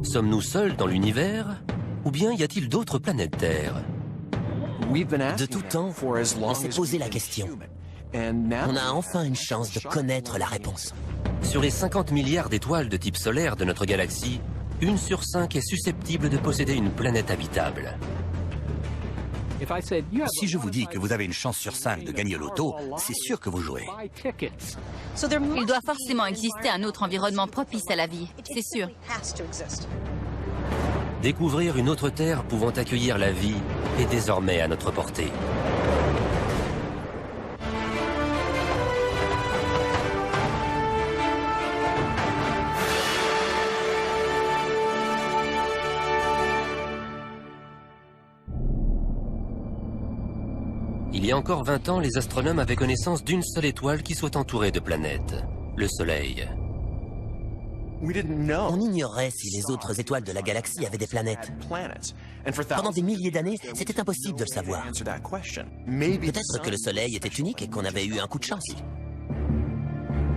Sommes-nous seuls dans l'univers? Ou bien y a-t-il d'autres planètes Terre? De tout temps, on s'est posé la question. On a enfin une chance de connaître la réponse. Sur les 50 milliards d'étoiles de type solaire de notre galaxie, 1 sur 5 est susceptible de posséder une planète habitable. Si je vous dis que vous avez une chance sur 5 de gagner au loto, c'est sûr que vous jouez. Il doit forcément exister un autre environnement propice à la vie, c'est sûr. Découvrir une autre Terre pouvant accueillir la vie est désormais à notre portée. Il y a encore 20 ans, les astronomes avaient connaissance d'une seule étoile qui soit entourée de planètes, le Soleil. On ignorait si les autres étoiles de la galaxie avaient des planètes. Pendant des milliers d'années, c'était impossible de le savoir. Peut-être que le Soleil était unique et qu'on avait eu un coup de chance.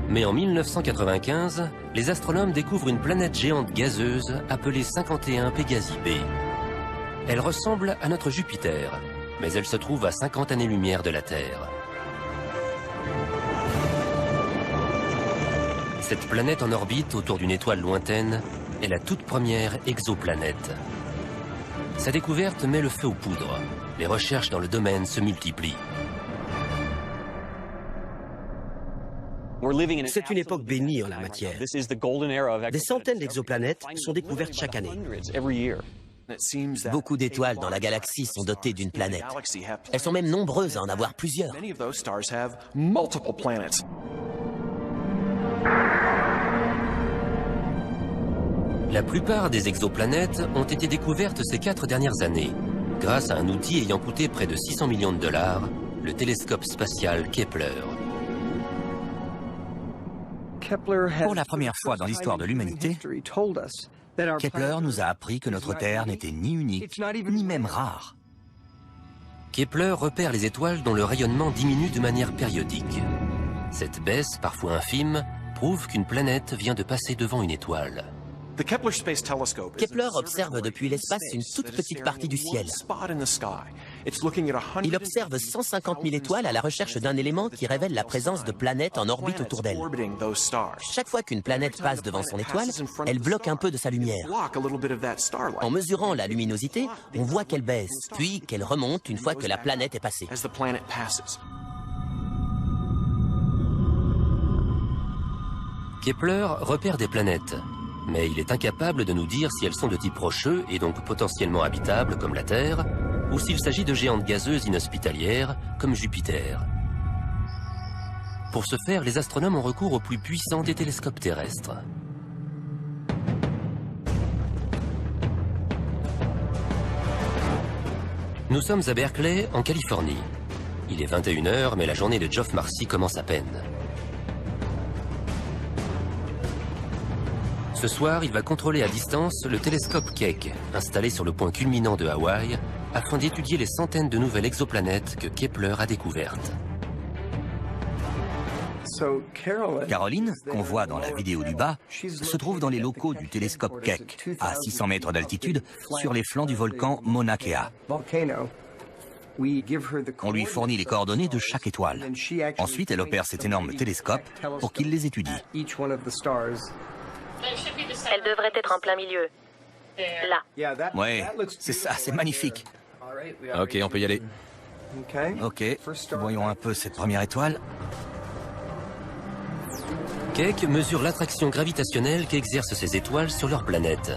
Mais en 1995, les astronomes découvrent une planète géante gazeuse appelée 51 Pégasi b. Elle ressemble à notre Jupiter, mais elle se trouve à 50 années-lumière de la Terre. Cette planète en orbite autour d'une étoile lointaine est la toute première exoplanète. Sa découverte met le feu aux poudres. Les recherches dans le domaine se multiplient. C'est une époque bénie en la matière. Des centaines d'exoplanètes sont découvertes chaque année. Beaucoup d'étoiles dans la galaxie sont dotées d'une planète. Elles sont même nombreuses à en avoir plusieurs. La plupart des exoplanètes ont été découvertes ces 4 dernières années, grâce à un outil ayant coûté près de 600 millions de $, le télescope spatial Kepler. Pour la première fois dans l'histoire de l'humanité, Kepler nous a appris que notre Terre n'était ni unique, ni même rare. Kepler repère les étoiles dont le rayonnement diminue de manière périodique. Cette baisse, parfois infime, prouve qu'une planète vient de passer devant une étoile. Kepler observe depuis l'espace une toute petite partie du ciel. Il observe 150 000 étoiles à la recherche d'un élément qui révèle la présence de planètes en orbite autour d'elle. Chaque fois qu'une planète passe devant son étoile, elle bloque un peu de sa lumière. En mesurant la luminosité, on voit qu'elle baisse, puis qu'elle remonte une fois que la planète est passée. Kepler repère des planètes, mais il est incapable de nous dire si elles sont de type rocheux et donc potentiellement habitables comme la Terre, ou s'il s'agit de géantes gazeuses inhospitalières comme Jupiter. Pour ce faire, les astronomes ont recours au plus puissant des télescopes terrestres. Nous sommes à Berkeley, en Californie. Il est 21 h, mais la journée de Geoff Marcy commence à peine. Ce soir, il va contrôler à distance le télescope Keck, installé sur le point culminant de Hawaï, afin d'étudier les centaines de nouvelles exoplanètes que Kepler a découvertes. Caroline, qu'on voit dans la vidéo du bas, se trouve dans les locaux du télescope Keck, à 600 mètres d'altitude, sur les flancs du volcan Mauna Kea. On lui fournit les coordonnées de chaque étoile. Ensuite, elle opère cet énorme télescope pour qu'il les étudie. Elle devrait être en plein milieu. Là. Ouais, c'est ça, c'est magnifique. Ok, on peut y aller. Ok, voyons un peu cette première étoile. Keck mesure l'attraction gravitationnelle qu'exercent ces étoiles sur leur planète.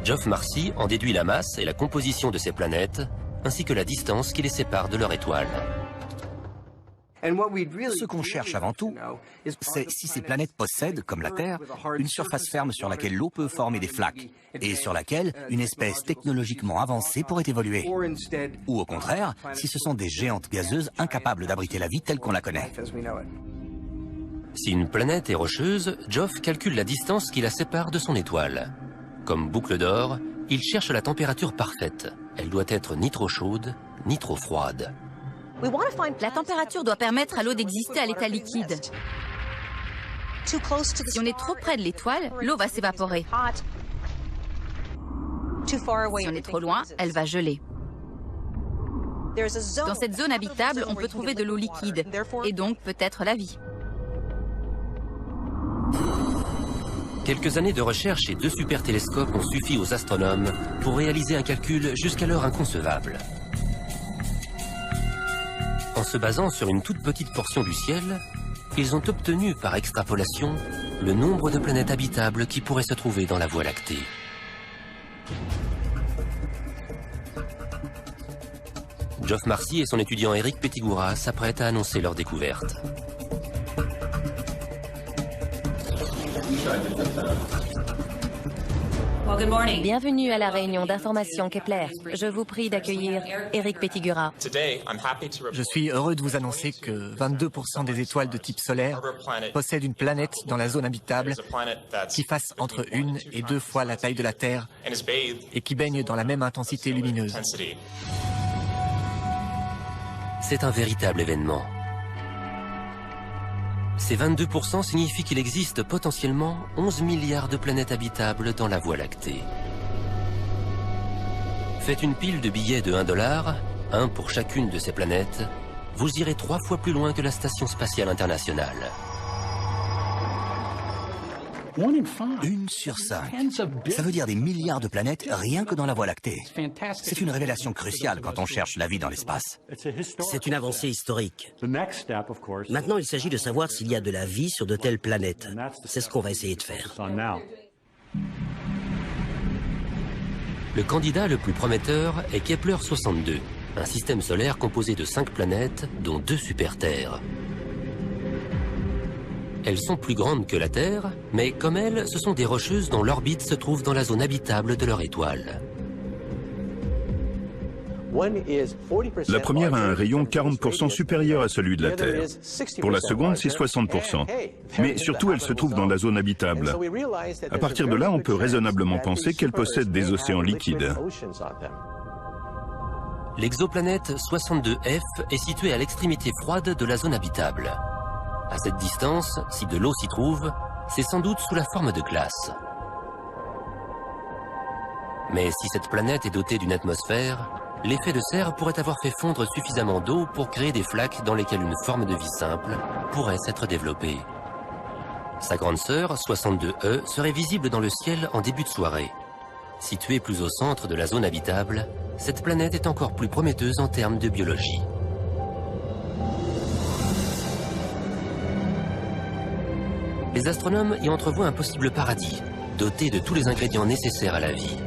Geoff Marcy en déduit la masse et la composition de ces planètes, ainsi que la distance qui les sépare de leur étoile. Ce qu'on cherche avant tout, c'est si ces planètes possèdent, comme la Terre, une surface ferme sur laquelle l'eau peut former des flaques, et sur laquelle une espèce technologiquement avancée pourrait évoluer. Ou au contraire, si ce sont des géantes gazeuses incapables d'abriter la vie telle qu'on la connaît. Si une planète est rocheuse, Geoff calcule la distance qui la sépare de son étoile. Comme boucle d'or, il cherche la température parfaite. Elle doit être ni trop chaude, ni trop froide. La température doit permettre à l'eau d'exister à l'état liquide. Si on est trop près de l'étoile, l'eau va s'évaporer. Si on est trop loin, elle va geler. Dans cette zone habitable, on peut trouver de l'eau liquide, et donc peut-être la vie. Quelques années de recherche et 2 super télescopes ont suffi aux astronomes pour réaliser un calcul jusqu'alors inconcevable. En se basant sur une toute petite portion du ciel, ils ont obtenu par extrapolation le nombre de planètes habitables qui pourraient se trouver dans la Voie lactée. Geoff Marcy et son étudiant Eric Pettigura s'apprêtent à annoncer leur découverte. Bienvenue à la réunion d'information Kepler. Je vous prie d'accueillir Eric Pettigura. Je suis heureux de vous annoncer que 22% des étoiles de type solaire possèdent une planète dans la zone habitable qui fasse entre 1 et 2 fois la taille de la Terre et qui baigne dans la même intensité lumineuse. C'est un véritable événement. Ces 22% signifient qu'il existe potentiellement 11 milliards de planètes habitables dans la Voie lactée. Faites une pile de billets de $1, un pour chacune de ces planètes, vous irez 3 fois plus loin que la Station spatiale internationale. 1 sur 5. Ça veut dire des milliards de planètes rien que dans la Voie lactée. C'est une révélation cruciale quand on cherche la vie dans l'espace. C'est une avancée historique. Maintenant, il s'agit de savoir s'il y a de la vie sur de telles planètes. C'est ce qu'on va essayer de faire. Le candidat le plus prometteur est Kepler 62, un système solaire composé de 5 planètes, dont 2 super-terres. Elles sont plus grandes que la Terre, mais comme elles, ce sont des rocheuses dont l'orbite se trouve dans la zone habitable de leur étoile. La première a un rayon 40% supérieur à celui de la Terre. Pour la seconde, c'est 60%. Mais surtout, elle se trouve dans la zone habitable. À partir de là, on peut raisonnablement penser qu'elle possède des océans liquides. L'exoplanète 62F est située à l'extrémité froide de la zone habitable. À cette distance, si de l'eau s'y trouve, c'est sans doute sous la forme de glace. Mais si cette planète est dotée d'une atmosphère, l'effet de serre pourrait avoir fait fondre suffisamment d'eau pour créer des flaques dans lesquelles une forme de vie simple pourrait s'être développée. Sa grande sœur, 62E, serait visible dans le ciel en début de soirée. Située plus au centre de la zone habitable, cette planète est encore plus prometteuse en termes de biologie. Les astronomes y entrevoient un possible paradis, doté de tous les ingrédients nécessaires à la vie.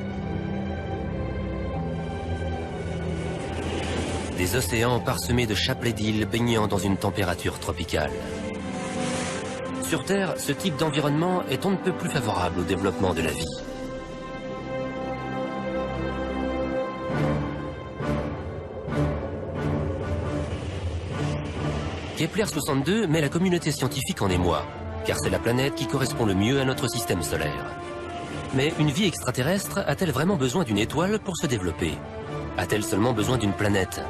Des océans parsemés de chapelets d'îles baignant dans une température tropicale. Sur Terre, ce type d'environnement est on ne peut plus favorable au développement de la vie. Kepler 62 met la communauté scientifique en émoi, car c'est la planète qui correspond le mieux à notre système solaire. Mais une vie extraterrestre a-t-elle vraiment besoin d'une étoile pour se développer? A-t-elle seulement besoin d'une planète?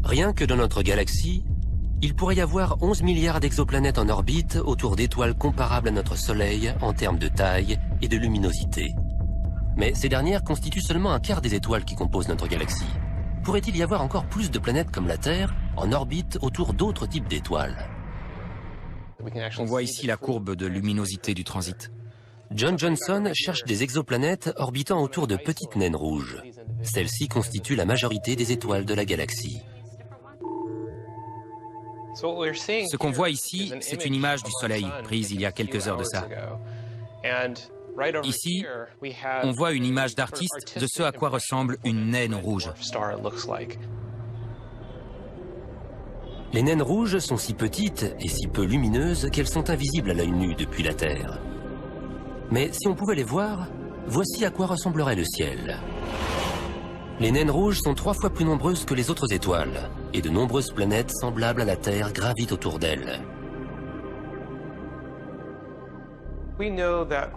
Rien que dans notre galaxie, il pourrait y avoir 11 milliards d'exoplanètes en orbite autour d'étoiles comparables à notre Soleil en termes de taille et de luminosité. Mais ces dernières constituent seulement un quart des étoiles qui composent notre galaxie. Pourrait-il y avoir encore plus de planètes comme la Terre en orbite autour d'autres types d'étoiles? On voit ici la courbe de luminosité du transit. John Johnson cherche des exoplanètes orbitant autour de petites naines rouges. Celles-ci constituent la majorité des étoiles de la galaxie. Ce qu'on voit ici, c'est une image du Soleil, prise il y a quelques heures de ça. Ici, on voit une image d'artiste de ce à quoi ressemble une naine rouge. Les naines rouges sont si petites et si peu lumineuses qu'elles sont invisibles à l'œil nu depuis la Terre. Mais si on pouvait les voir, voici à quoi ressemblerait le ciel. Les naines rouges sont 3 fois plus nombreuses que les autres étoiles, et de nombreuses planètes semblables à la Terre gravitent autour d'elles.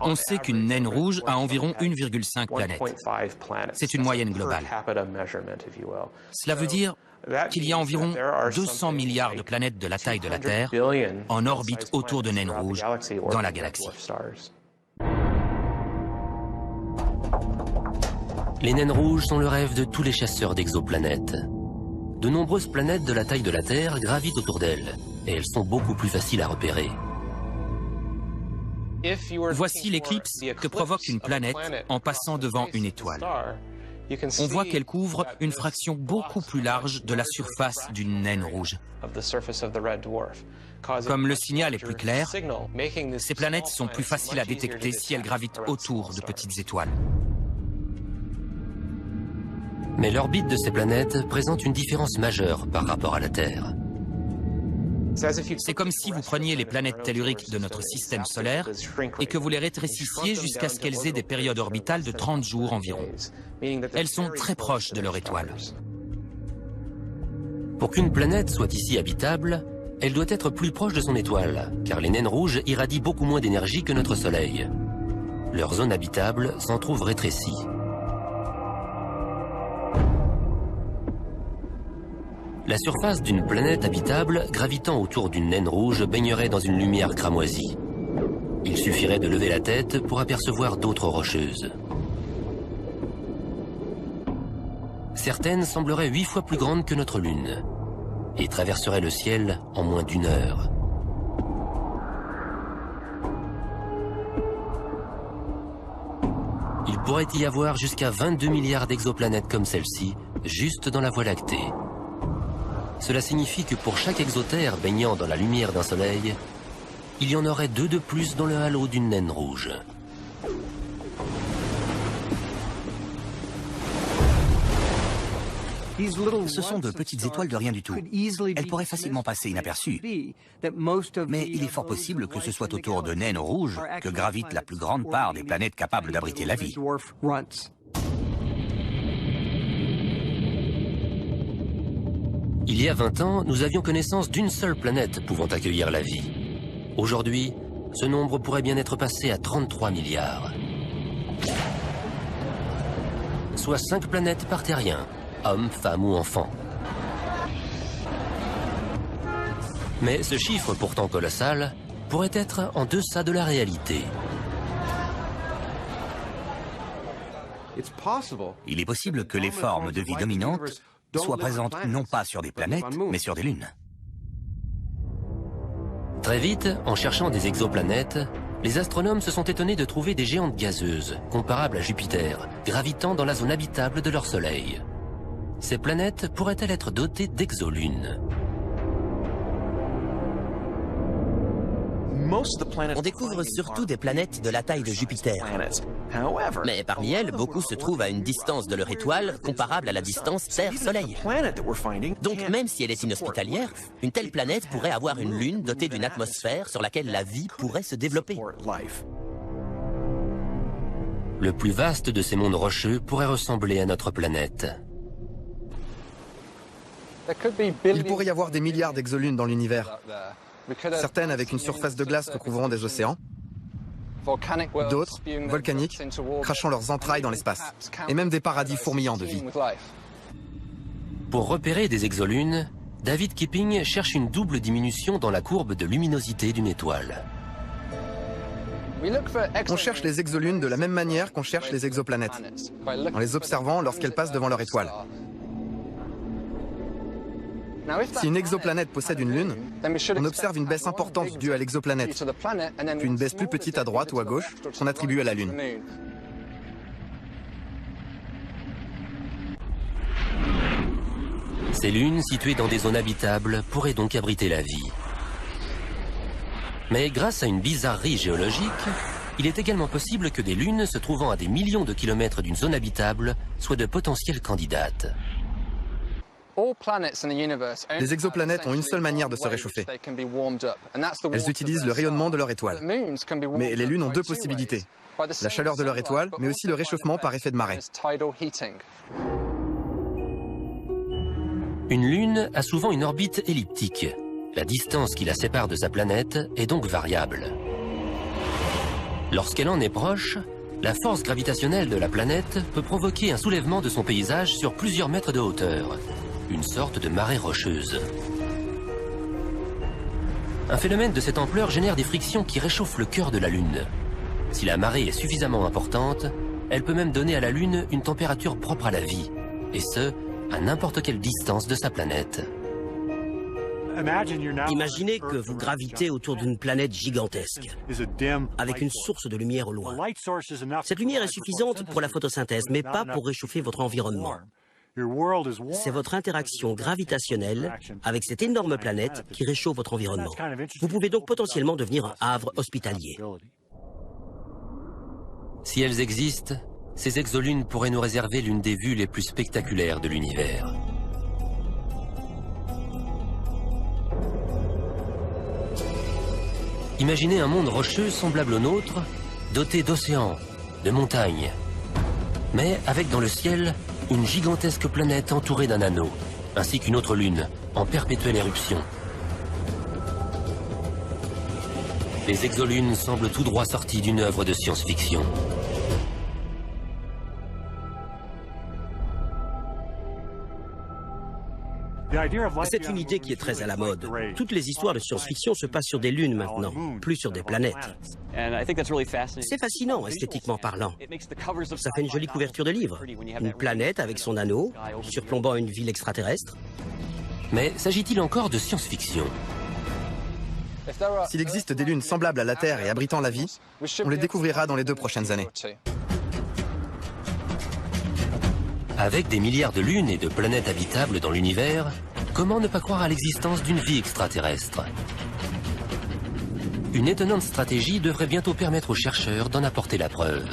On sait qu'une naine rouge a environ 1,5 planètes. C'est une moyenne globale. Cela veut dire qu'il y a environ 200 milliards de planètes de la taille de la Terre en orbite autour de naines rouges dans la galaxie. Les naines rouges sont le rêve de tous les chasseurs d'exoplanètes. De nombreuses planètes de la taille de la Terre gravitent autour d'elles, et elles sont beaucoup plus faciles à repérer. Voici l'éclipse que provoque une planète en passant devant une étoile. On voit qu'elle couvre une fraction beaucoup plus large de la surface d'une naine rouge. Comme le signal est plus clair, ces planètes sont plus faciles à détecter si elles gravitent autour de petites étoiles. Mais l'orbite de ces planètes présente une différence majeure par rapport à la Terre. C'est comme si vous preniez les planètes telluriques de notre système solaire et que vous les rétrécissiez jusqu'à ce qu'elles aient des périodes orbitales de 30 jours environ. Elles sont très proches de leur étoile. Pour qu'une planète soit ici habitable, elle doit être plus proche de son étoile, car les naines rouges irradient beaucoup moins d'énergie que notre Soleil. Leur zone habitable s'en trouve rétrécie. La surface d'une planète habitable gravitant autour d'une naine rouge baignerait dans une lumière cramoisie. Il suffirait de lever la tête pour apercevoir d'autres rocheuses. Certaines sembleraient 8 fois plus grandes que notre Lune et traverseraient le ciel en moins d'1 heure. Il pourrait y avoir jusqu'à 22 milliards d'exoplanètes comme celle-ci, juste dans la Voie lactée. Cela signifie que pour chaque exotère baignant dans la lumière d'un soleil, il y en aurait 2 de plus dans le halo d'une naine rouge. Ce sont de petites étoiles de rien du tout. Elles pourraient facilement passer inaperçues. Mais il est fort possible que ce soit autour de naines rouges que gravite la plus grande part des planètes capables d'abriter la vie. Il y a 20 ans, nous avions connaissance d'une seule planète pouvant accueillir la vie. Aujourd'hui, ce nombre pourrait bien être passé à 33 milliards. Soit 5 planètes par terrien, hommes, femmes ou enfants. Mais ce chiffre pourtant colossal pourrait être en deçà de la réalité. Il est possible que les formes de vie dominantes soient présentes non pas sur des planètes, mais sur des lunes. Très vite, en cherchant des exoplanètes, les astronomes se sont étonnés de trouver des géantes gazeuses, comparables à Jupiter, gravitant dans la zone habitable de leur Soleil. Ces planètes pourraient-elles être dotées d'exolunes? On découvre surtout des planètes de la taille de Jupiter. Mais parmi elles, beaucoup se trouvent à une distance de leur étoile comparable à la distance Terre-Soleil. Donc même si elle est inhospitalière, une telle planète pourrait avoir une lune dotée d'une atmosphère sur laquelle la vie pourrait se développer. Le plus vaste de ces mondes rocheux pourrait ressembler à notre planète. Il pourrait y avoir des milliards d'exolunes dans l'univers. Certaines avec une surface de glace recouvrant des océans, d'autres, volcaniques, crachant leurs entrailles dans l'espace, et même des paradis fourmillants de vie. Pour repérer des exolunes, David Kipping cherche une double diminution dans la courbe de luminosité d'une étoile. On cherche les exolunes de la même manière qu'on cherche les exoplanètes, en les observant lorsqu'elles passent devant leur étoile. Si une exoplanète possède une lune, on observe une baisse importante due à l'exoplanète, puis une baisse plus petite à droite ou à gauche qu'on attribue à la lune. Ces lunes, situées dans des zones habitables, pourraient donc abriter la vie. Mais grâce à une bizarrerie géologique, il est également possible que des lunes se trouvant à des millions de kilomètres d'une zone habitable soient de potentielles candidates. Les exoplanètes ont une seule manière de se réchauffer. Elles utilisent le rayonnement de leur étoile. Mais les lunes ont 2 possibilités. La chaleur de leur étoile, mais aussi le réchauffement par effet de marée. Une lune a souvent une orbite elliptique. La distance qui la sépare de sa planète est donc variable. Lorsqu'elle en est proche, la force gravitationnelle de la planète peut provoquer un soulèvement de son paysage sur plusieurs mètres de hauteur, une sorte de marée rocheuse. Un phénomène de cette ampleur génère des frictions qui réchauffent le cœur de la Lune. Si la marée est suffisamment importante, elle peut même donner à la Lune une température propre à la vie, et ce, à n'importe quelle distance de sa planète. Imaginez que vous gravitez autour d'une planète gigantesque, avec une source de lumière au loin. Cette lumière est suffisante pour la photosynthèse, mais pas pour réchauffer votre environnement. C'est votre interaction gravitationnelle avec cette énorme planète qui réchauffe votre environnement. Vous pouvez donc potentiellement devenir un havre hospitalier. Si elles existent, ces exolunes pourraient nous réserver l'une des vues les plus spectaculaires de l'univers. Imaginez un monde rocheux semblable au nôtre, doté d'océans, de montagnes, mais avec dans le ciel une gigantesque planète entourée d'un anneau, ainsi qu'une autre lune, en perpétuelle éruption. Les exolunes semblent tout droit sorties d'une œuvre de science-fiction. C'est une idée qui est très à la mode. Toutes les histoires de science-fiction se passent sur des lunes maintenant, plus sur des planètes. C'est fascinant, esthétiquement parlant. Ça fait une jolie couverture de livre. Une planète avec son anneau, surplombant une ville extraterrestre. Mais s'agit-il encore de science-fiction? S'il existe des lunes semblables à la Terre et abritant la vie, on les découvrira dans les 2 prochaines années. Avec des milliards de lunes et de planètes habitables dans l'univers, comment ne pas croire à l'existence d'une vie extraterrestre? Une étonnante stratégie devrait bientôt permettre aux chercheurs d'en apporter la preuve.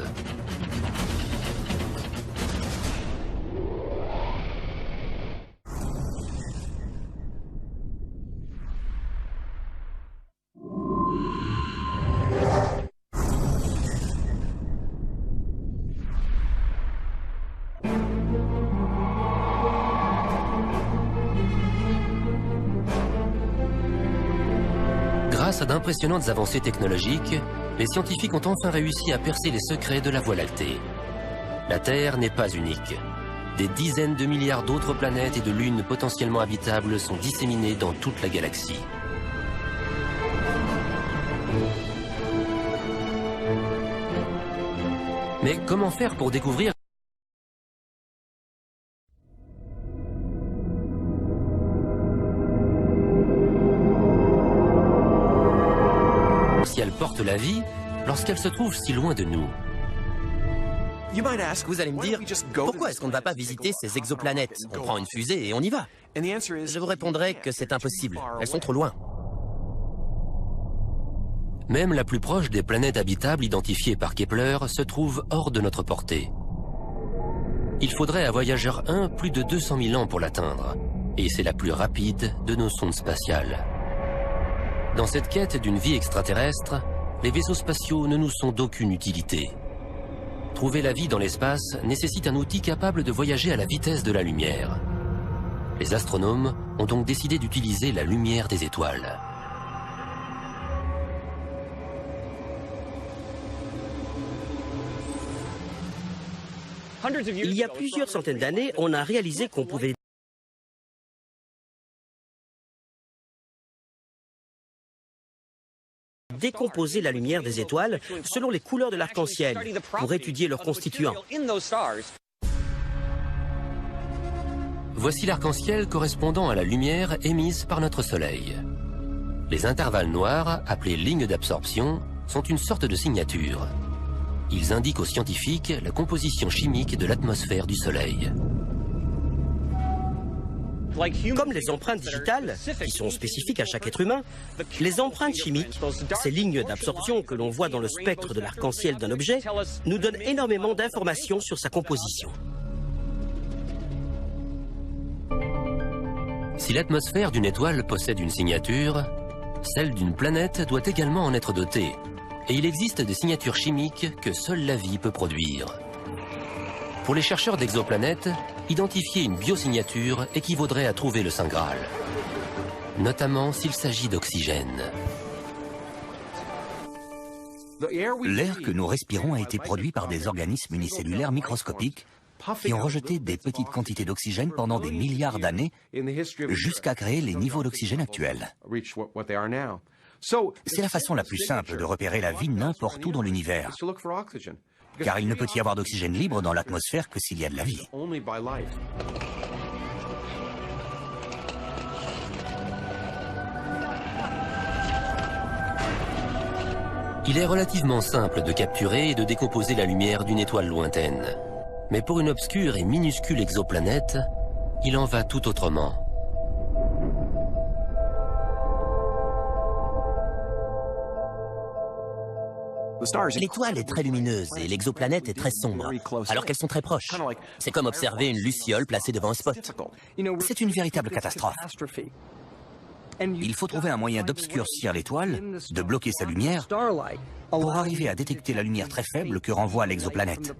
Grâce à d'impressionnantes avancées technologiques, les scientifiques ont enfin réussi à percer les secrets de la Voie lactée. La Terre n'est pas unique. Des dizaines de milliards d'autres planètes et de lunes potentiellement habitables sont disséminées dans toute la galaxie. Mais comment faire pour découvrir si elle porte la vie lorsqu'elle se trouve si loin de nous? Vous allez me dire, pourquoi est-ce qu'on ne va pas visiter ces exoplanètes? On prend une fusée et on y va. Je vous répondrai que c'est impossible. Elles sont trop loin. Même la plus proche des planètes habitables identifiées par Kepler se trouve hors de notre portée. Il faudrait à Voyageur 1 plus de 200 000 ans pour l'atteindre, et c'est la plus rapide de nos sondes spatiales. Dans cette quête d'une vie extraterrestre, les vaisseaux spatiaux ne nous sont d'aucune utilité. Trouver la vie dans l'espace nécessite un outil capable de voyager à la vitesse de la lumière. Les astronomes ont donc décidé d'utiliser la lumière des étoiles. Il y a plusieurs centaines d'années, on a réalisé qu'on pouvait décomposer la lumière des étoiles selon les couleurs de l'arc-en-ciel pour étudier leurs constituants. Voici l'arc-en-ciel correspondant à la lumière émise par notre Soleil. Les intervalles noirs, appelés lignes d'absorption, sont une sorte de signature. Ils indiquent aux scientifiques la composition chimique de l'atmosphère du Soleil. Comme les empreintes digitales, qui sont spécifiques à chaque être humain, les empreintes chimiques, ces lignes d'absorption que l'on voit dans le spectre de l'arc-en-ciel d'un objet, nous donnent énormément d'informations sur sa composition. Si l'atmosphère d'une étoile possède une signature, celle d'une planète doit également en être dotée. Et il existe des signatures chimiques que seule la vie peut produire. Pour les chercheurs d'exoplanètes, identifier une biosignature équivaudrait à trouver le Saint Graal, notamment s'il s'agit d'oxygène. L'air que nous respirons a été produit par des organismes unicellulaires microscopiques qui ont rejeté des petites quantités d'oxygène pendant des milliards d'années jusqu'à créer les niveaux d'oxygène actuels. C'est la façon la plus simple de repérer la vie n'importe où dans l'univers, car il ne peut y avoir d'oxygène libre dans l'atmosphère que s'il y a de la vie. Il est relativement simple de capturer et de décomposer la lumière d'une étoile lointaine. Mais pour une obscure et minuscule exoplanète, il en va tout autrement. L'étoile est très lumineuse et l'exoplanète est très sombre, alors qu'elles sont très proches. C'est comme observer une luciole placée devant un spot. C'est une véritable catastrophe. Il faut trouver un moyen d'obscurcir l'étoile, de bloquer sa lumière, pour arriver à détecter la lumière très faible que renvoie l'exoplanète.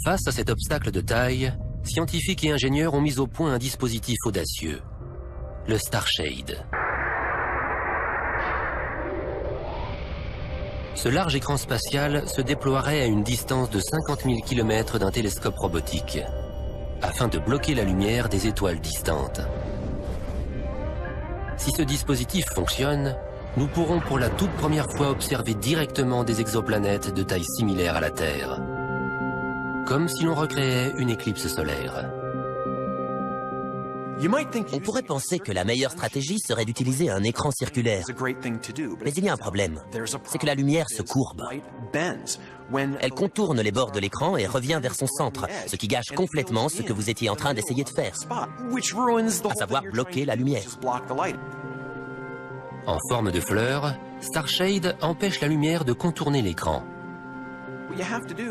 Face à cet obstacle de taille, scientifiques et ingénieurs ont mis au point un dispositif audacieux, le Starshade. Ce large écran spatial se déploierait à une distance de 50 000 km d'un télescope robotique, afin de bloquer la lumière des étoiles distantes. Si ce dispositif fonctionne, nous pourrons pour la toute première fois observer directement des exoplanètes de taille similaire à la Terre, comme si l'on recréait une éclipse solaire. On pourrait penser que la meilleure stratégie serait d'utiliser un écran circulaire. Mais il y a un problème, c'est que la lumière se courbe. Elle contourne les bords de l'écran et revient vers son centre, ce qui gâche complètement ce que vous étiez en train d'essayer de faire, à savoir bloquer la lumière. En forme de fleur, Starshade empêche la lumière de contourner l'écran.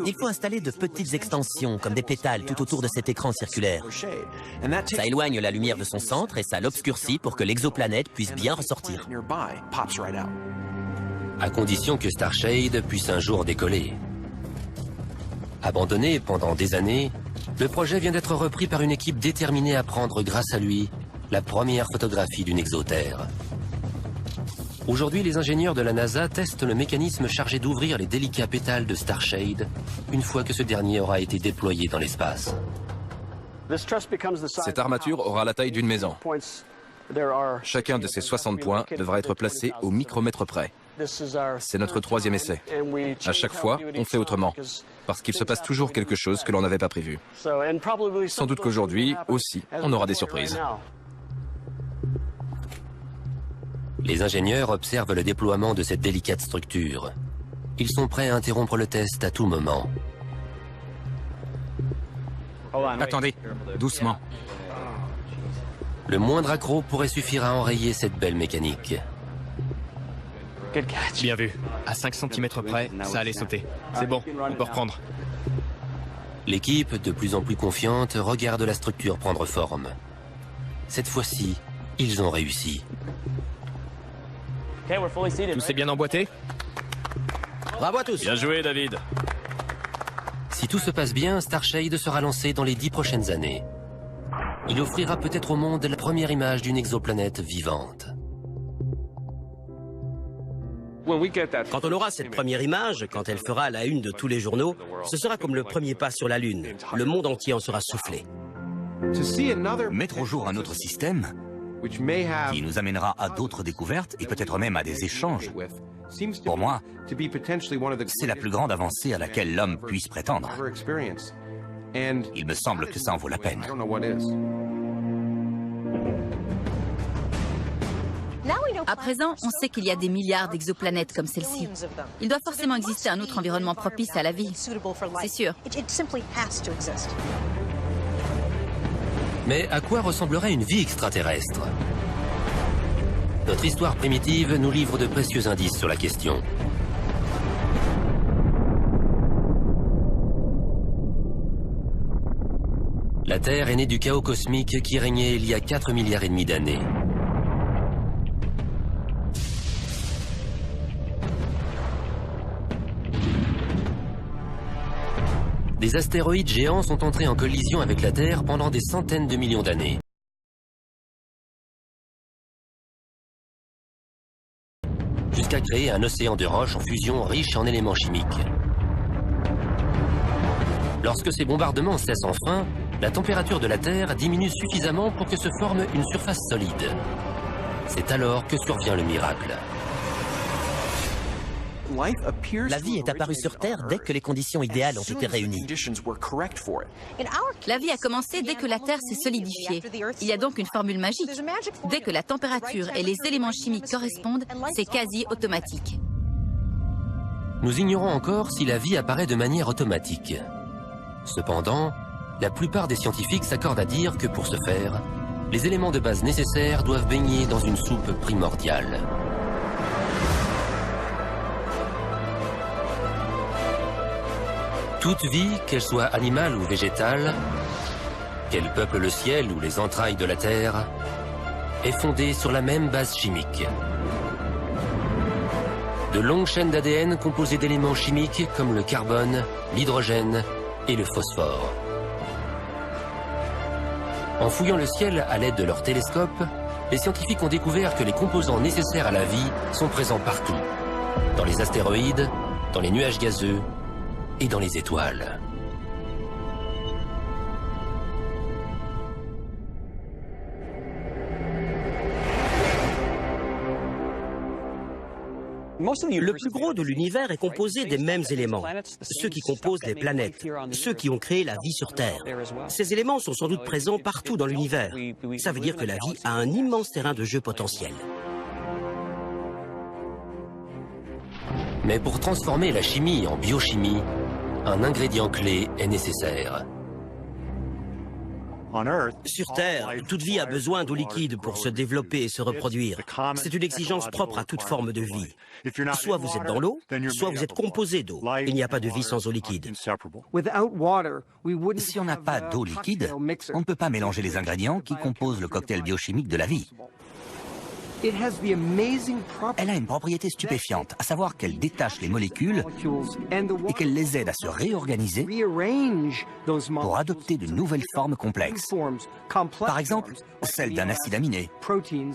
Il faut installer de petites extensions, comme des pétales, tout autour de cet écran circulaire. Ça éloigne la lumière de son centre et ça l'obscurcit pour que l'exoplanète puisse bien ressortir. À condition que Starshade puisse un jour décoller. Abandonné pendant des années, le projet vient d'être repris par une équipe déterminée à prendre, grâce à lui, la première photographie d'une exoterre. Aujourd'hui, les ingénieurs de la NASA testent le mécanisme chargé d'ouvrir les délicats pétales de Starshade une fois que ce dernier aura été déployé dans l'espace. Cette armature aura la taille d'une maison. Chacun de ces 60 points devra être placé au micromètre près. C'est notre troisième essai. À chaque fois, on fait autrement, parce qu'il se passe toujours quelque chose que l'on n'avait pas prévu. Sans doute qu'aujourd'hui, aussi, on aura des surprises. Les ingénieurs observent le déploiement de cette délicate structure. Ils sont prêts à interrompre le test à tout moment. Attendez, doucement. Le moindre accroc pourrait suffire à enrayer cette belle mécanique. Bien vu. À 5 cm près, ça allait sauter. C'est bon, on peut reprendre. L'équipe, de plus en plus confiante, regarde la structure prendre forme. Cette fois-ci, ils ont réussi. Tout s'est bien emboîté? Bravo à tous! Bien joué, David. Si tout se passe bien, Starshade sera lancé dans les 10 prochaines années. Il offrira peut-être au monde la première image d'une exoplanète vivante. Quand on aura cette première image, quand elle fera la une de tous les journaux, ce sera comme le premier pas sur la Lune. Le monde entier en sera soufflé. Mettre au jour un autre système qui nous amènera à d'autres découvertes et peut-être même à des échanges. Pour moi, c'est la plus grande avancée à laquelle l'homme puisse prétendre. Il me semble que ça en vaut la peine. À présent, on sait qu'il y a des milliards d'exoplanètes comme celle-ci. Il doit forcément exister un autre environnement propice à la vie. C'est sûr. Mais à quoi ressemblerait une vie extraterrestre? Notre histoire primitive nous livre de précieux indices sur la question. La Terre est née du chaos cosmique qui régnait il y a 4,5 milliards d'années. Des astéroïdes géants sont entrés en collision avec la Terre pendant des centaines de millions d'années. jusqu'à créer un océan de roches en fusion riche en éléments chimiques. Lorsque ces bombardements cessent enfin, la température de la Terre diminue suffisamment pour que se forme une surface solide. C'est alors que survient le miracle. La vie est apparue sur Terre dès que les conditions idéales ont été réunies. La vie a commencé dès que la Terre s'est solidifiée. Il y a donc une formule magique. Dès que la température et les éléments chimiques correspondent, c'est quasi automatique. Nous ignorons encore si la vie apparaît de manière automatique. Cependant, la plupart des scientifiques s'accordent à dire que pour ce faire, les éléments de base nécessaires doivent baigner dans une soupe primordiale. Toute vie, qu'elle soit animale ou végétale, qu'elle peuple le ciel ou les entrailles de la Terre, est fondée sur la même base chimique. De longues chaînes d'ADN composées d'éléments chimiques comme le carbone, l'hydrogène et le phosphore. En fouillant le ciel à l'aide de leurs télescopes, les scientifiques ont découvert que les composants nécessaires à la vie sont présents partout. Dans les astéroïdes, dans les nuages gazeux et dans les étoiles. Le plus gros de l'univers est composé des mêmes éléments, ceux qui composent les planètes, ceux qui ont créé la vie sur Terre. Ces éléments sont sans doute présents partout dans l'univers. Ça veut dire que la vie a un immense terrain de jeu potentiel. Mais pour transformer la chimie en biochimie, un ingrédient clé est nécessaire. Sur Terre, toute vie a besoin d'eau liquide pour se développer et se reproduire. C'est une exigence propre à toute forme de vie. Soit vous êtes dans l'eau, soit vous êtes composé d'eau. Il n'y a pas de vie sans eau liquide. Si on n'a pas d'eau liquide, on ne peut pas mélanger les ingrédients qui composent le cocktail biochimique de la vie. Elle a une propriété stupéfiante, à savoir qu'elle détache les molécules et qu'elle les aide à se réorganiser pour adopter de nouvelles formes complexes. Par exemple, celle d'un acide aminé,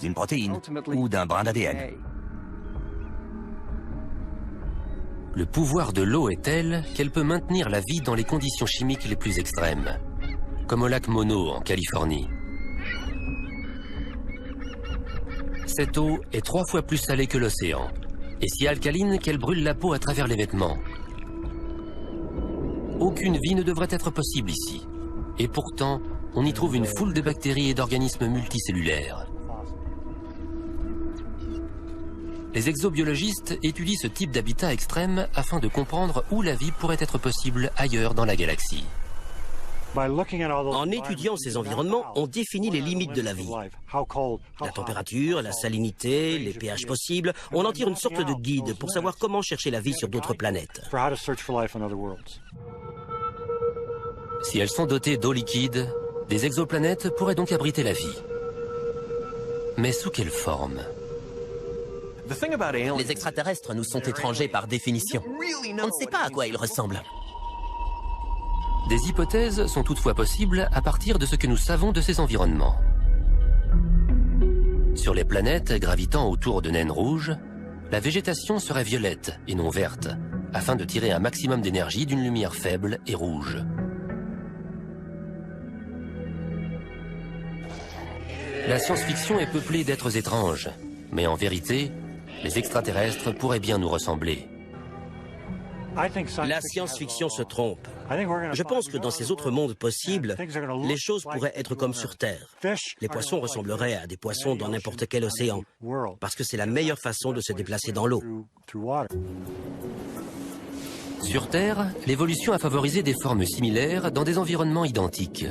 d'une protéine ou d'un brin d'ADN. Le pouvoir de l'eau est tel qu'elle peut maintenir la vie dans les conditions chimiques les plus extrêmes, comme au lac Mono en Californie. Cette eau est 3 fois plus salée que l'océan, et si alcaline qu'elle brûle la peau à travers les vêtements. Aucune vie ne devrait être possible ici, et pourtant, on y trouve une foule de bactéries et d'organismes multicellulaires. Les exobiologistes étudient ce type d'habitat extrême afin de comprendre où la vie pourrait être possible ailleurs dans la galaxie. En étudiant ces environnements, on définit les limites de la vie. La température, la salinité, les pH possibles, on en tire une sorte de guide pour savoir comment chercher la vie sur d'autres planètes. Si elles sont dotées d'eau liquide, des exoplanètes pourraient donc abriter la vie. Mais sous quelle forme ? Les extraterrestres nous sont étrangers par définition. On ne sait pas à quoi ils ressemblent. Des hypothèses sont toutefois possibles à partir de ce que nous savons de ces environnements. Sur les planètes gravitant autour de naines rouges, la végétation serait violette et non verte, afin de tirer un maximum d'énergie d'une lumière faible et rouge. La science-fiction est peuplée d'êtres étranges, mais en vérité, les extraterrestres pourraient bien nous ressembler. La science-fiction se trompe. Je pense que dans ces autres mondes possibles, les choses pourraient être comme sur Terre. Les poissons ressembleraient à des poissons dans n'importe quel océan, parce que c'est la meilleure façon de se déplacer dans l'eau. Sur Terre, l'évolution a favorisé des formes similaires dans des environnements identiques.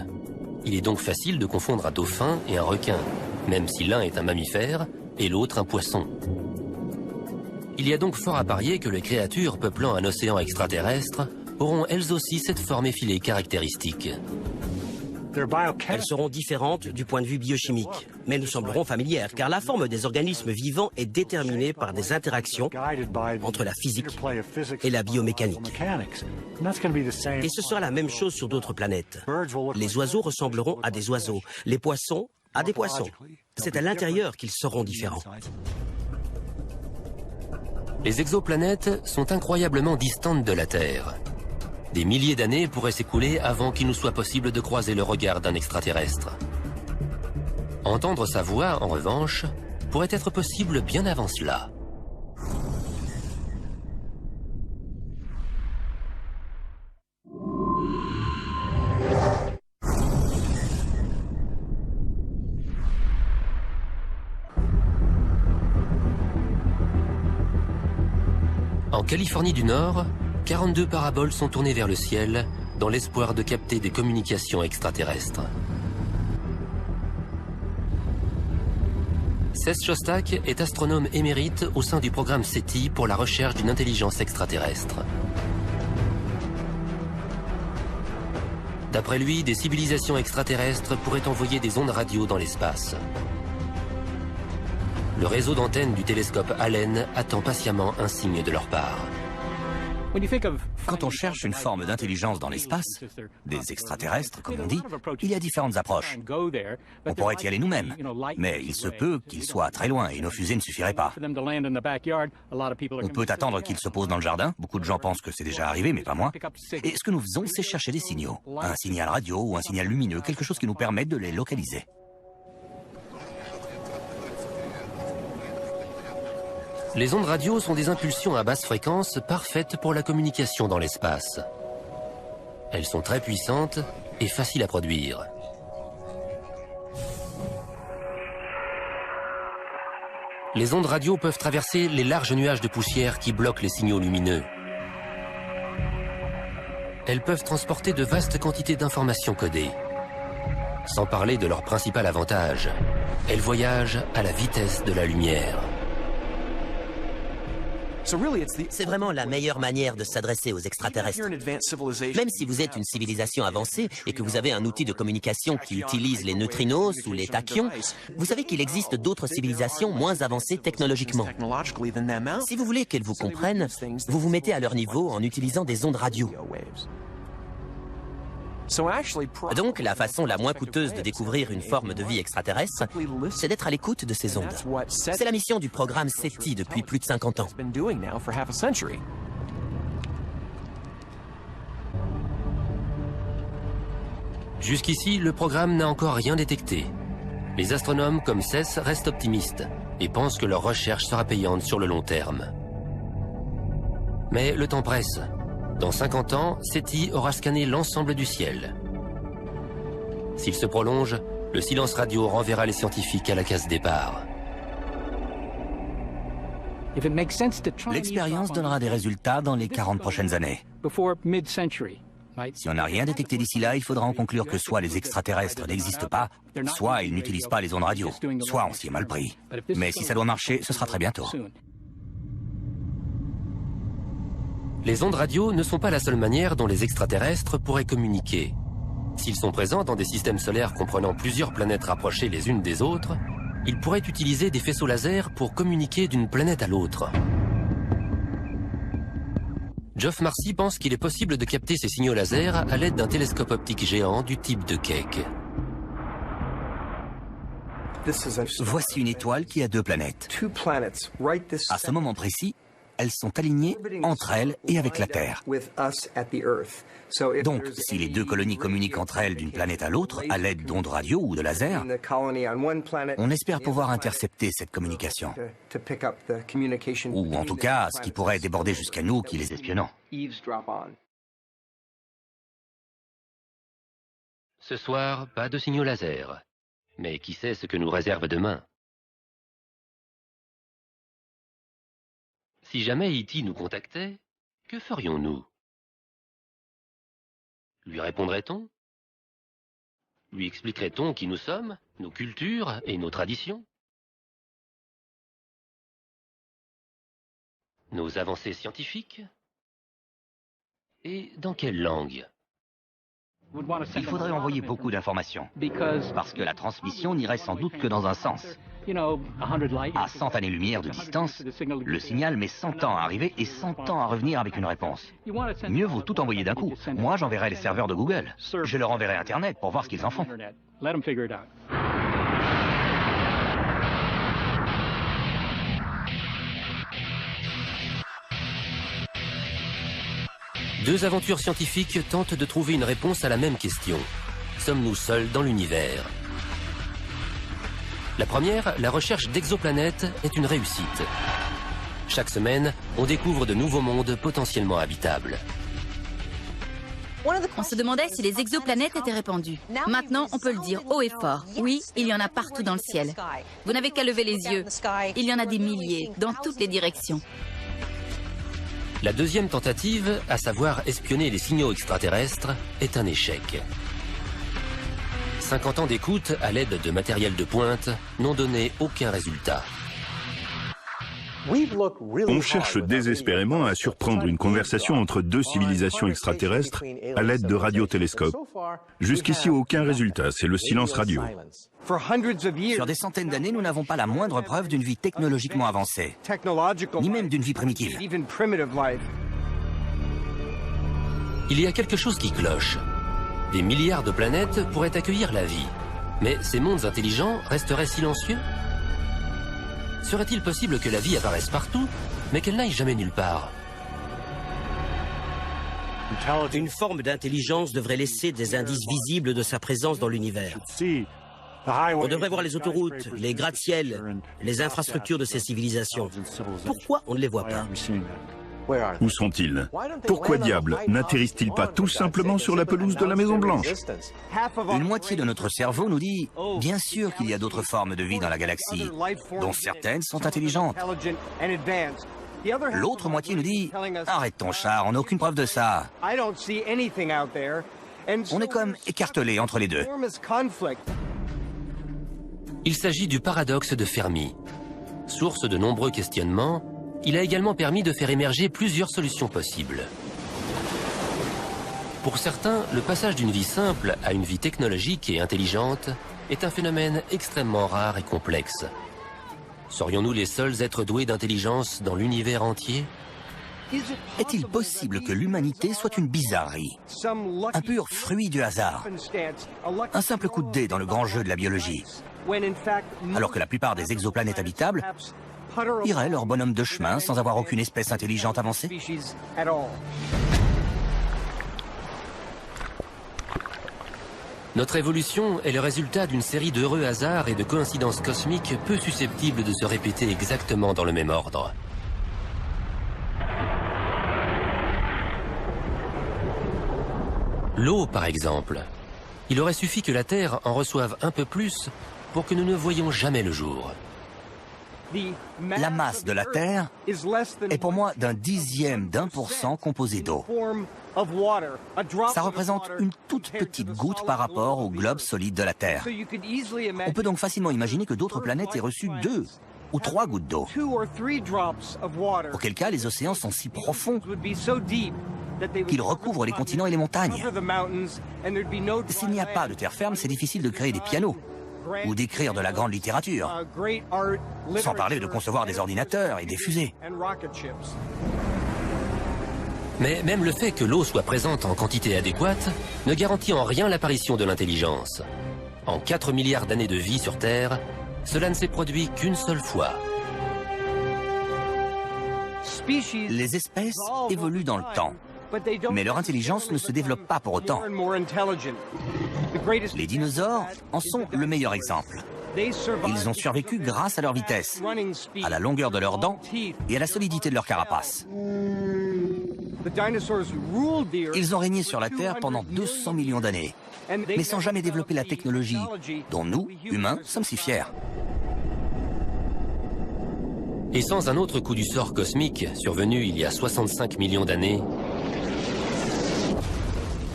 Il est donc facile de confondre un dauphin et un requin, même si l'un est un mammifère et l'autre un poisson. Il y a donc fort à parier que les créatures peuplant un océan extraterrestre auront elles aussi cette forme effilée caractéristique. Elles seront différentes du point de vue biochimique, mais nous sembleront familières, car la forme des organismes vivants est déterminée par des interactions entre la physique et la biomécanique. Et ce sera la même chose sur d'autres planètes. Les oiseaux ressembleront à des oiseaux, les poissons à des poissons. C'est à l'intérieur qu'ils seront différents. Les exoplanètes sont incroyablement distantes de la Terre. Des milliers d'années pourraient s'écouler avant qu'il nous soit possible de croiser le regard d'un extraterrestre. Entendre sa voix, en revanche, pourrait être possible bien avant cela. En Californie du Nord, 42 paraboles sont tournées vers le ciel dans l'espoir de capter des communications extraterrestres. Seth Shostak est astronome émérite au sein du programme SETI pour la recherche d'une intelligence extraterrestre. D'après lui, des civilisations extraterrestres pourraient envoyer des ondes radio dans l'espace. Le réseau d'antennes du télescope Allen attend patiemment un signe de leur part. Quand on cherche une forme d'intelligence dans l'espace, des extraterrestres, comme on dit, il y a différentes approches. On pourrait y aller nous-mêmes, mais il se peut qu'ils soient très loin et nos fusées ne suffiraient pas. On peut attendre qu'ils se posent dans le jardin, beaucoup de gens pensent que c'est déjà arrivé, mais pas moi. Et ce que nous faisons, c'est chercher des signaux, un signal radio ou un signal lumineux, quelque chose qui nous permette de les localiser. Les ondes radio sont des impulsions à basse fréquence parfaites pour la communication dans l'espace. Elles sont très puissantes et faciles à produire. Les ondes radio peuvent traverser les larges nuages de poussière qui bloquent les signaux lumineux. Elles peuvent transporter de vastes quantités d'informations codées. Sans parler de leur principal avantage, elles voyagent à la vitesse de la lumière. C'est vraiment la meilleure manière de s'adresser aux extraterrestres. Même si vous êtes une civilisation avancée et que vous avez un outil de communication qui utilise les neutrinos ou les tachyons, vous savez qu'il existe d'autres civilisations moins avancées technologiquement. Si vous voulez qu'elles vous comprennent, vous vous mettez à leur niveau en utilisant des ondes radio. Donc, la façon la moins coûteuse de découvrir une forme de vie extraterrestre, c'est d'être à l'écoute de ces ondes. C'est la mission du programme SETI depuis plus de 50 ans. Jusqu'ici, le programme n'a encore rien détecté. Les astronomes comme Seth restent optimistes et pensent que leur recherche sera payante sur le long terme. Mais le temps presse. Dans 50 ans, SETI aura scanné l'ensemble du ciel. S'il se prolonge, le silence radio renverra les scientifiques à la case départ. L'expérience donnera des résultats dans les 40 prochaines années. Si on n'a rien détecté d'ici là, il faudra en conclure que soit les extraterrestres n'existent pas, soit ils n'utilisent pas les ondes radio, soit on s'y est mal pris. Mais si ça doit marcher, ce sera très bientôt. Les ondes radio ne sont pas la seule manière dont les extraterrestres pourraient communiquer. S'ils sont présents dans des systèmes solaires comprenant plusieurs planètes rapprochées les unes des autres, ils pourraient utiliser des faisceaux laser pour communiquer d'une planète à l'autre. Geoff Marcy pense qu'il est possible de capter ces signaux laser à l'aide d'un télescope optique géant du type de Keck. Voici une étoile qui a deux planètes. À ce moment précis, elles sont alignées entre elles et avec la Terre. Donc, si les deux colonies communiquent entre elles d'une planète à l'autre à l'aide d'ondes radio ou de lasers, on espère pouvoir intercepter cette communication. Ou en tout cas, ce qui pourrait déborder jusqu'à nous qui les espionnons. Ce soir, pas de signaux laser. Mais qui sait ce que nous réserve demain? Si jamais E.T. nous contactait, que ferions-nous? Lui répondrait-on? Lui expliquerait-on qui nous sommes, nos cultures et nos traditions? Nos avancées scientifiques? Et dans quelle langue? Il faudrait envoyer beaucoup d'informations, parce que la transmission n'irait sans doute que dans un sens. À 100 années-lumière de distance, le signal met 100 ans à arriver et 100 ans à revenir avec une réponse. Mieux vaut tout envoyer d'un coup. Moi, j'enverrai les serveurs de Google. Je leur enverrai Internet pour voir ce qu'ils en font. 2 aventures scientifiques tentent de trouver une réponse à la même question. Sommes-nous seuls dans l'univers? La première, la recherche d'exoplanètes, est une réussite. Chaque semaine, on découvre de nouveaux mondes potentiellement habitables. On se demandait si les exoplanètes étaient répandues. Maintenant, on peut le dire haut et fort. Oui, il y en a partout dans le ciel. Vous n'avez qu'à lever les yeux. Il y en a des milliers, dans toutes les directions. La deuxième tentative, à savoir espionner les signaux extraterrestres, est un échec. 50 ans d'écoute à l'aide de matériel de pointe n'ont donné aucun résultat. On cherche désespérément à surprendre une conversation entre 2 civilisations extraterrestres à l'aide de radiotélescopes. Jusqu'ici, aucun résultat, c'est le silence radio. Sur des centaines d'années, nous n'avons pas la moindre preuve d'une vie technologiquement avancée, ni même d'une vie primitive. Il y a quelque chose qui cloche. Des milliards de planètes pourraient accueillir la vie. Mais ces mondes intelligents resteraient silencieux? Serait-il possible que la vie apparaisse partout, mais qu'elle n'aille jamais nulle part? Une forme d'intelligence devrait laisser des indices visibles de sa présence dans l'univers. On devrait voir les autoroutes, les gratte-ciels, les infrastructures de ces civilisations. Pourquoi on ne les voit pas? Où sont-ils? Pourquoi diable n'atterrissent-ils pas tout simplement sur la pelouse de la Maison-Blanche? Une moitié de notre cerveau nous dit « Bien sûr qu'il y a d'autres formes de vie dans la galaxie, dont certaines sont intelligentes. » L'autre moitié nous dit « Arrête ton char, on n'a aucune preuve de ça. » On est comme écartelés entre les deux. Il s'agit du paradoxe de Fermi. Source de nombreux questionnements, il a également permis de faire émerger plusieurs solutions possibles. Pour certains, le passage d'une vie simple à une vie technologique et intelligente est un phénomène extrêmement rare et complexe. Serions-nous les seuls êtres doués d'intelligence dans l'univers entier? Est-il possible que l'humanité soit une bizarrerie, un pur fruit du hasard, un simple coup de dé dans le grand jeu de la biologie, alors que la plupart des exoplanètes habitables iraient leur bonhomme de chemin sans avoir aucune espèce intelligente avancée? Notre évolution est le résultat d'une série d'heureux hasards et de coïncidences cosmiques peu susceptibles de se répéter exactement dans le même ordre. L'eau, par exemple. Il aurait suffi que la Terre en reçoive un peu plus pour que nous ne voyions jamais le jour. La masse de la Terre est pour moi d'un dixième d'1% composé d'eau. Ça représente une toute petite goutte par rapport au globe solide de la Terre. On peut donc facilement imaginer que d'autres planètes aient reçu 2 ou 3 gouttes d'eau. Auquel cas, les océans sont si profonds qu'ils recouvrent les continents et les montagnes. S'il n'y a pas de terre ferme, c'est difficile de créer des pianos ou d'écrire de la grande littérature, sans parler de concevoir des ordinateurs et des fusées. Mais même le fait que l'eau soit présente en quantité adéquate ne garantit en rien l'apparition de l'intelligence. En 4 milliards d'années de vie sur Terre, cela ne s'est produit qu'une seule fois. Les espèces évoluent dans le temps, mais leur intelligence ne se développe pas pour autant. Les dinosaures en sont le meilleur exemple. Ils ont survécu grâce à leur vitesse, à la longueur de leurs dents et à la solidité de leur carapace. Ils ont régné sur la Terre pendant 200 millions d'années, mais sans jamais développer la technologie dont nous, humains, sommes si fiers. Et sans un autre coup du sort cosmique survenu il y a 65 millions d'années,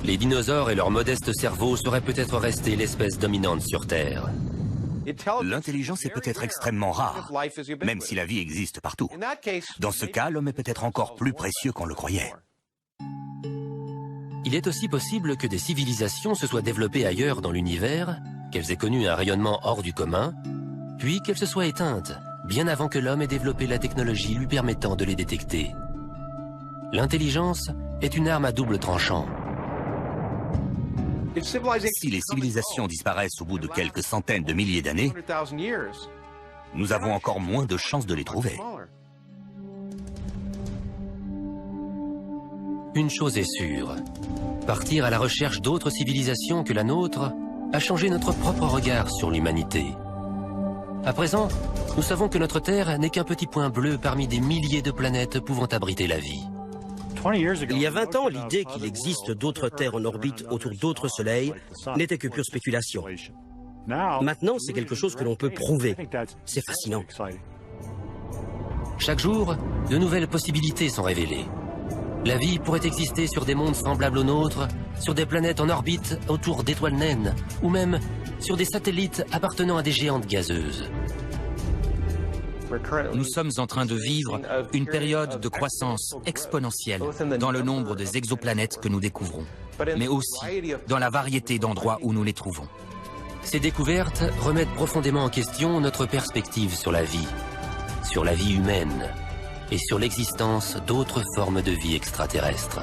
les dinosaures et leurs modestes cerveaux seraient peut-être restés l'espèce dominante sur Terre. L'intelligence est peut-être extrêmement rare, même si la vie existe partout. Dans ce cas, l'homme est peut-être encore plus précieux qu'on le croyait. Il est aussi possible que des civilisations se soient développées ailleurs dans l'univers, qu'elles aient connu un rayonnement hors du commun, puis qu'elles se soient éteintes, bien avant que l'homme ait développé la technologie lui permettant de les détecter. L'intelligence est une arme à double tranchant. Si les civilisations disparaissent au bout de quelques centaines de milliers d'années, nous avons encore moins de chances de les trouver. Une chose est sûre, partir à la recherche d'autres civilisations que la nôtre a changé notre propre regard sur l'humanité. À présent, nous savons que notre Terre n'est qu'un petit point bleu parmi des milliers de planètes pouvant abriter la vie. Il y a 20 ans, l'idée qu'il existe d'autres terres en orbite autour d'autres soleils n'était que pure spéculation. Maintenant, c'est quelque chose que l'on peut prouver. C'est fascinant. Chaque jour, de nouvelles possibilités sont révélées. La vie pourrait exister sur des mondes semblables aux nôtres, sur des planètes en orbite autour d'étoiles naines, ou même sur des satellites appartenant à des géantes gazeuses. Nous sommes en train de vivre une période de croissance exponentielle dans le nombre des exoplanètes que nous découvrons, mais aussi dans la variété d'endroits où nous les trouvons. Ces découvertes remettent profondément en question notre perspective sur la vie humaine et sur l'existence d'autres formes de vie extraterrestres.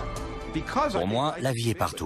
Pour moi, la vie est partout.